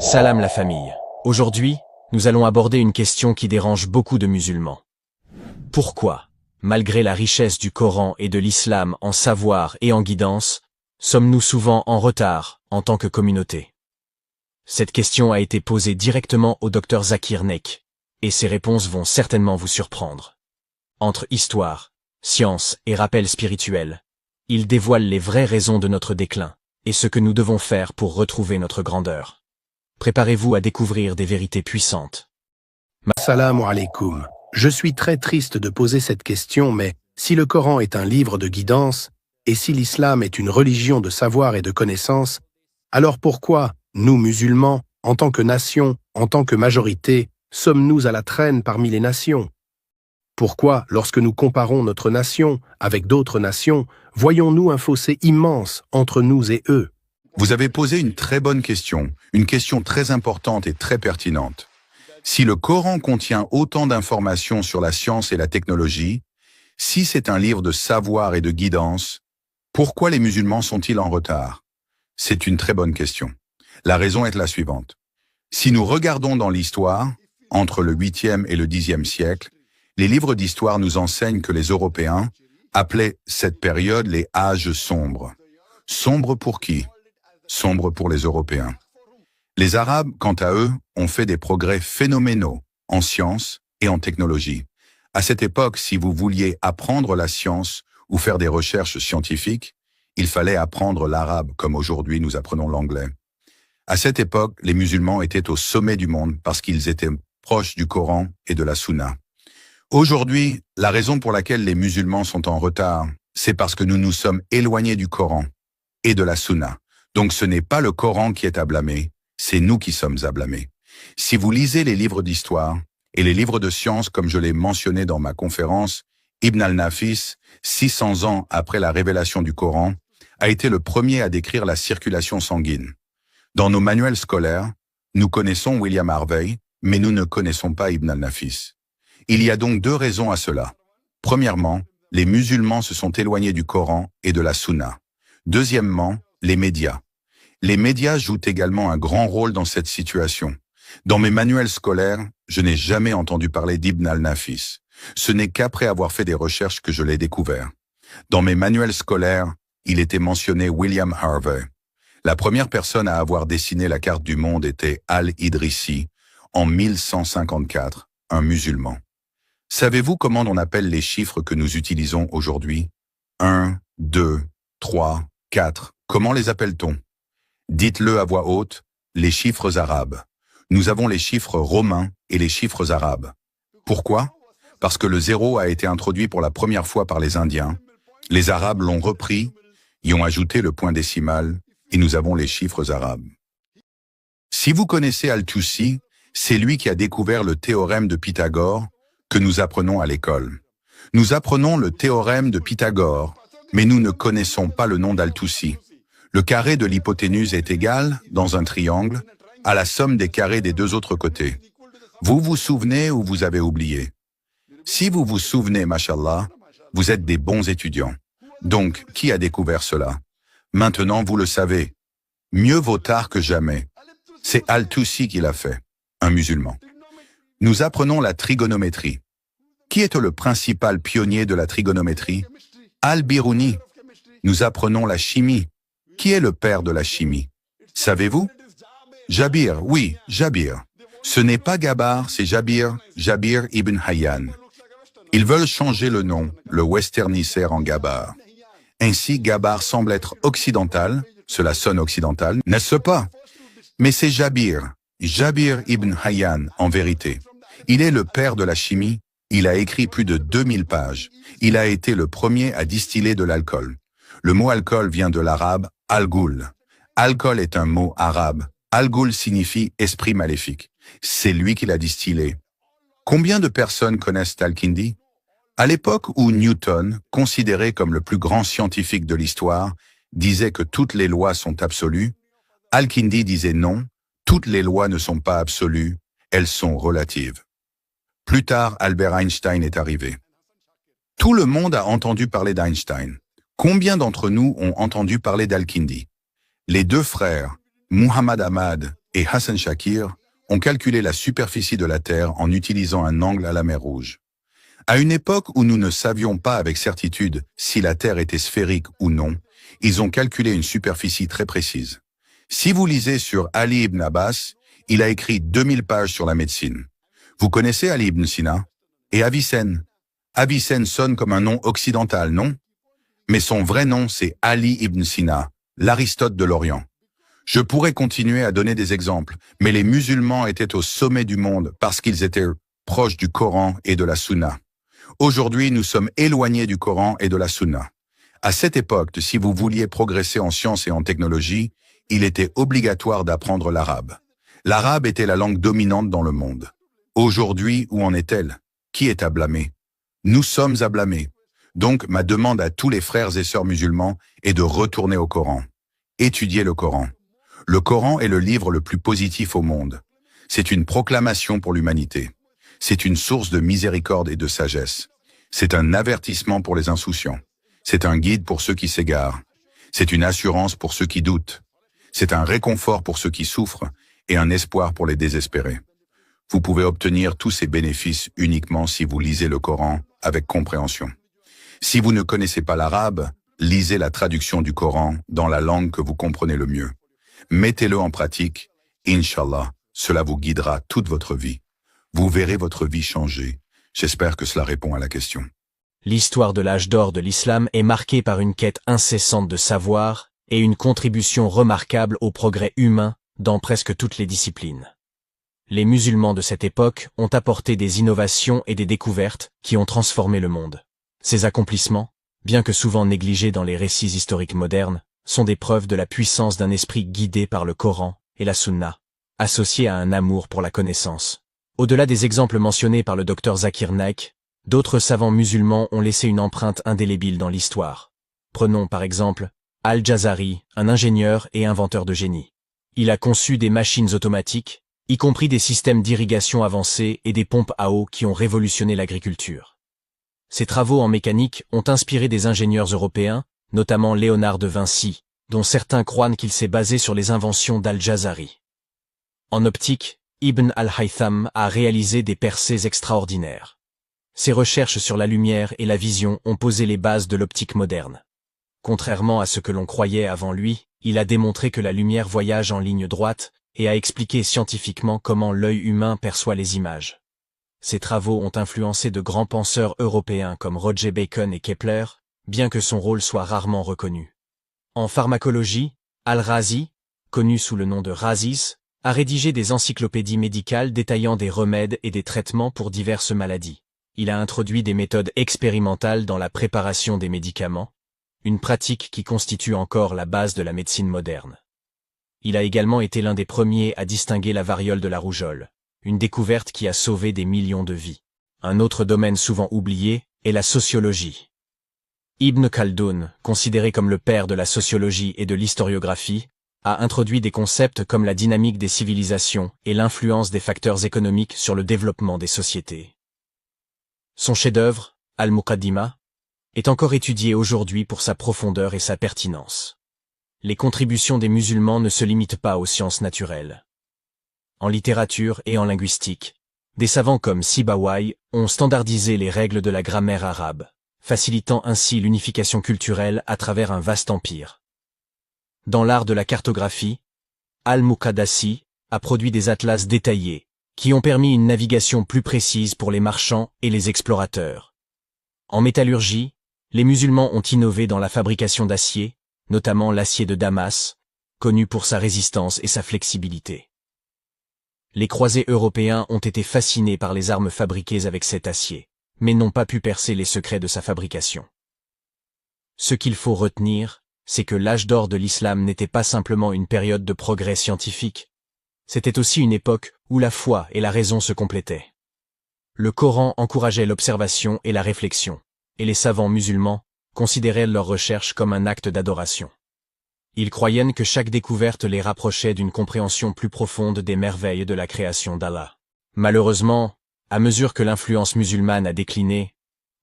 Salam la famille. Aujourd'hui, nous allons aborder une question qui dérange beaucoup de musulmans. Pourquoi, malgré la richesse du Coran et de l'islam en savoir et en guidance, sommes-nous souvent en retard en tant que communauté? Cette question a été posée directement au Dr Zakir Naik, et ses réponses vont certainement vous surprendre. Entre histoire, science et rappel spirituel, il dévoile les vraies raisons de notre déclin, et ce que nous devons faire pour retrouver notre grandeur. Préparez-vous à découvrir des vérités puissantes. Assalamu alaikum. Je suis très triste de poser cette question, mais si le Coran est un livre de guidance, et si l'islam est une religion de savoir et de connaissance, alors pourquoi, nous musulmans, en tant que nation, en tant que majorité, sommes-nous à la traîne parmi les nations? Pourquoi, lorsque nous comparons notre nation avec d'autres nations, voyons-nous un fossé immense entre nous et eux? Vous avez posé une très bonne question, une question très importante et très pertinente. Si le Coran contient autant d'informations sur la science et la technologie, si c'est un livre de savoir et de guidance, pourquoi les musulmans sont-ils en retard? C'est une très bonne question. La raison est la suivante. Si nous regardons dans l'histoire, entre le 8e et le 10e siècle, les livres d'histoire nous enseignent que les Européens appelaient cette période les âges sombres. Sombres pour qui? Sombres pour les Européens. Les Arabes, quant à eux, ont fait des progrès phénoménaux en science et en technologie. À cette époque, si vous vouliez apprendre la science ou faire des recherches scientifiques, il fallait apprendre l'arabe comme aujourd'hui nous apprenons l'anglais. À cette époque, les musulmans étaient au sommet du monde parce qu'ils étaient proches du Coran et de la Sunna. Aujourd'hui, la raison pour laquelle les musulmans sont en retard, c'est parce que nous nous sommes éloignés du Coran et de la Sunna. Donc ce n'est pas le Coran qui est à blâmer, c'est nous qui sommes à blâmer. Si vous lisez les livres d'histoire et les livres de science, comme je l'ai mentionné dans ma conférence, Ibn al-Nafis, 600 ans après la révélation du Coran, a été le premier à décrire la circulation sanguine. Dans nos manuels scolaires, nous connaissons William Harvey, mais nous ne connaissons pas Ibn al-Nafis. Il y a donc deux raisons à cela. Premièrement, les musulmans se sont éloignés du Coran et de la Sunna. Deuxièmement, les médias. Les médias jouent également un grand rôle dans cette situation. Dans mes manuels scolaires, je n'ai jamais entendu parler d'Ibn al-Nafis. Ce n'est qu'après avoir fait des recherches que je l'ai découvert. Dans mes manuels scolaires, il était mentionné William Harvey. La première personne à avoir dessiné la carte du monde était Al-Idrissi, en 1154, un musulman. Savez-vous comment on appelle les chiffres que nous utilisons aujourd'hui? 1, 2, 3, 4. Comment les appelle-t-on? Dites-le à voix haute, les chiffres arabes. Nous avons les chiffres romains et les chiffres arabes. Pourquoi? Parce que le 0 a été introduit pour la première fois par les Indiens. Les Arabes l'ont repris, y ont ajouté le point décimal, et nous avons les chiffres arabes. Si vous connaissez Al-Tusi, c'est lui qui a découvert le théorème de Pythagore que nous apprenons à l'école. Nous apprenons le théorème de Pythagore, mais nous ne connaissons pas le nom d'Al-Tusi. Le carré de l'hypoténuse est égal, dans un triangle, à la somme des carrés des deux autres côtés. Vous vous souvenez ou vous avez oublié? Si vous vous souvenez, mashallah, vous êtes des bons étudiants. Donc, qui a découvert cela? Maintenant, vous le savez. Mieux vaut tard que jamais. C'est Al-Tusi qui l'a fait, un musulman. Nous apprenons la trigonométrie. Qui est le principal pionnier de la trigonométrie? Al-Biruni. Nous apprenons la chimie. Qui est le père de la chimie? Savez-vous? Jabir, oui, Jabir. Ce n'est pas Gabar, c'est Jabir, Jabir ibn Hayyan. Ils veulent changer le nom, le westerniser en Gabar. Ainsi, Gabar semble être occidental, cela sonne occidental, n'est-ce pas? Mais c'est Jabir, Jabir ibn Hayyan en vérité. Il est le père de la chimie, il a écrit plus de 2000 pages. Il a été le premier à distiller de l'alcool. Le mot alcool vient de l'arabe al-ghul. Alcool est un mot arabe. Al-ghul signifie esprit maléfique. C'est lui qui l'a distillé. Combien de personnes connaissent Al-Kindi? À l'époque où Newton, considéré comme le plus grand scientifique de l'histoire, disait que toutes les lois sont absolues, Al-Kindi disait non, toutes les lois ne sont pas absolues, elles sont relatives. Plus tard, Albert Einstein est arrivé. Tout le monde a entendu parler d'Einstein. Combien d'entre nous ont entendu parler d'Al-Kindi? Les deux frères, Muhammad Ahmad et Hassan Shakir ont calculé la superficie de la Terre en utilisant un angle à la mer Rouge. À une époque où nous ne savions pas avec certitude si la Terre était sphérique ou non, ils ont calculé une superficie très précise. Si vous lisez sur Ali ibn Abbas, il a écrit 2000 pages sur la médecine. Vous connaissez Ali ibn Sina? Et Avicenne? Avicenne sonne comme un nom occidental, non? Mais son vrai nom, c'est Ali ibn Sina, l'Aristote de l'Orient. Je pourrais continuer à donner des exemples, mais les musulmans étaient au sommet du monde parce qu'ils étaient proches du Coran et de la Sunna. Aujourd'hui, nous sommes éloignés du Coran et de la Sunna. À cette époque, si vous vouliez progresser en sciences et en technologie, il était obligatoire d'apprendre l'arabe. L'arabe était la langue dominante dans le monde. Aujourd'hui, où en est-elle? Qui est à blâmer? Nous sommes à blâmer. Donc, ma demande à tous les frères et sœurs musulmans est de retourner au Coran. Étudiez le Coran. Le Coran est le livre le plus positif au monde. C'est une proclamation pour l'humanité. C'est une source de miséricorde et de sagesse. C'est un avertissement pour les insouciants. C'est un guide pour ceux qui s'égarent. C'est une assurance pour ceux qui doutent. C'est un réconfort pour ceux qui souffrent et un espoir pour les désespérés. Vous pouvez obtenir tous ces bénéfices uniquement si vous lisez le Coran avec compréhension. Si vous ne connaissez pas l'arabe, lisez la traduction du Coran dans la langue que vous comprenez le mieux. Mettez-le en pratique, Inch'Allah, cela vous guidera toute votre vie. Vous verrez votre vie changer. J'espère que cela répond à la question. L'histoire de l'âge d'or de l'islam est marquée par une quête incessante de savoir et une contribution remarquable au progrès humain dans presque toutes les disciplines. Les musulmans de cette époque ont apporté des innovations et des découvertes qui ont transformé le monde. Ces accomplissements, bien que souvent négligés dans les récits historiques modernes, sont des preuves de la puissance d'un esprit guidé par le Coran et la Sunna, associé à un amour pour la connaissance. Au-delà des exemples mentionnés par le docteur Zakir Naik, d'autres savants musulmans ont laissé une empreinte indélébile dans l'histoire. Prenons par exemple Al-Jazari, un ingénieur et inventeur de génie. Il a conçu des machines automatiques, y compris des systèmes d'irrigation avancés et des pompes à eau qui ont révolutionné l'agriculture. Ses travaux en mécanique ont inspiré des ingénieurs européens, notamment Léonard de Vinci, dont certains croient qu'il s'est basé sur les inventions d'Al-Jazari. En optique, Ibn al-Haytham a réalisé des percées extraordinaires. Ses recherches sur la lumière et la vision ont posé les bases de l'optique moderne. Contrairement à ce que l'on croyait avant lui, il a démontré que la lumière voyage en ligne droite et a expliqué scientifiquement comment l'œil humain perçoit les images. Ses travaux ont influencé de grands penseurs européens comme Roger Bacon et Kepler, bien que son rôle soit rarement reconnu. En pharmacologie, Al-Razi, connu sous le nom de Razis, a rédigé des encyclopédies médicales détaillant des remèdes et des traitements pour diverses maladies. Il a introduit des méthodes expérimentales dans la préparation des médicaments, une pratique qui constitue encore la base de la médecine moderne. Il a également été l'un des premiers à distinguer la variole de la rougeole, une découverte qui a sauvé des millions de vies. Un autre domaine souvent oublié est la sociologie. Ibn Khaldoun, considéré comme le père de la sociologie et de l'historiographie, a introduit des concepts comme la dynamique des civilisations et l'influence des facteurs économiques sur le développement des sociétés. Son chef-d'œuvre, Al-Muqaddimah, est encore étudié aujourd'hui pour sa profondeur et sa pertinence. Les contributions des musulmans ne se limitent pas aux sciences naturelles. En littérature et en linguistique, des savants comme Sibawayh ont standardisé les règles de la grammaire arabe, facilitant ainsi l'unification culturelle à travers un vaste empire. Dans l'art de la cartographie, Al-Muqaddasi a produit des atlas détaillés, qui ont permis une navigation plus précise pour les marchands et les explorateurs. En métallurgie, les musulmans ont innové dans la fabrication d'acier, notamment l'acier de Damas, connu pour sa résistance et sa flexibilité. Les croisés européens ont été fascinés par les armes fabriquées avec cet acier, mais n'ont pas pu percer les secrets de sa fabrication. Ce qu'il faut retenir, c'est que l'âge d'or de l'islam n'était pas simplement une période de progrès scientifique, c'était aussi une époque où la foi et la raison se complétaient. Le Coran encourageait l'observation et la réflexion, et les savants musulmans considéraient leurs recherches comme un acte d'adoration. Ils croyaient que chaque découverte les rapprochait d'une compréhension plus profonde des merveilles de la création d'Allah. Malheureusement, à mesure que l'influence musulmane a décliné,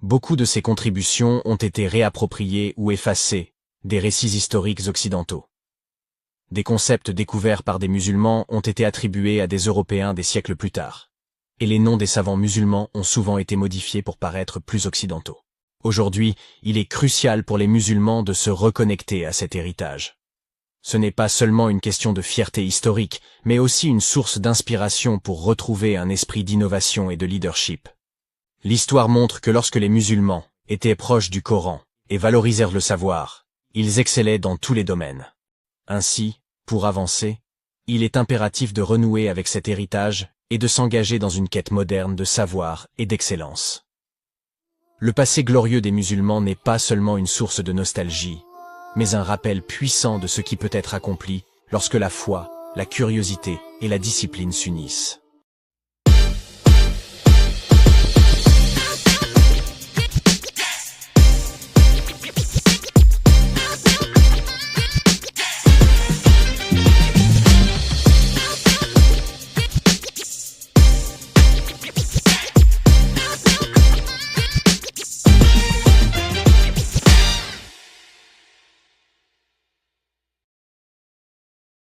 beaucoup de ces contributions ont été réappropriées ou effacées des récits historiques occidentaux. Des concepts découverts par des musulmans ont été attribués à des Européens des siècles plus tard. Et les noms des savants musulmans ont souvent été modifiés pour paraître plus occidentaux. Aujourd'hui, il est crucial pour les musulmans de se reconnecter à cet héritage. Ce n'est pas seulement une question de fierté historique, mais aussi une source d'inspiration pour retrouver un esprit d'innovation et de leadership. L'histoire montre que lorsque les musulmans étaient proches du Coran et valorisèrent le savoir, ils excellaient dans tous les domaines. Ainsi, pour avancer, il est impératif de renouer avec cet héritage et de s'engager dans une quête moderne de savoir et d'excellence. Le passé glorieux des musulmans n'est pas seulement une source de nostalgie, mais un rappel puissant de ce qui peut être accompli lorsque la foi, la curiosité et la discipline s'unissent.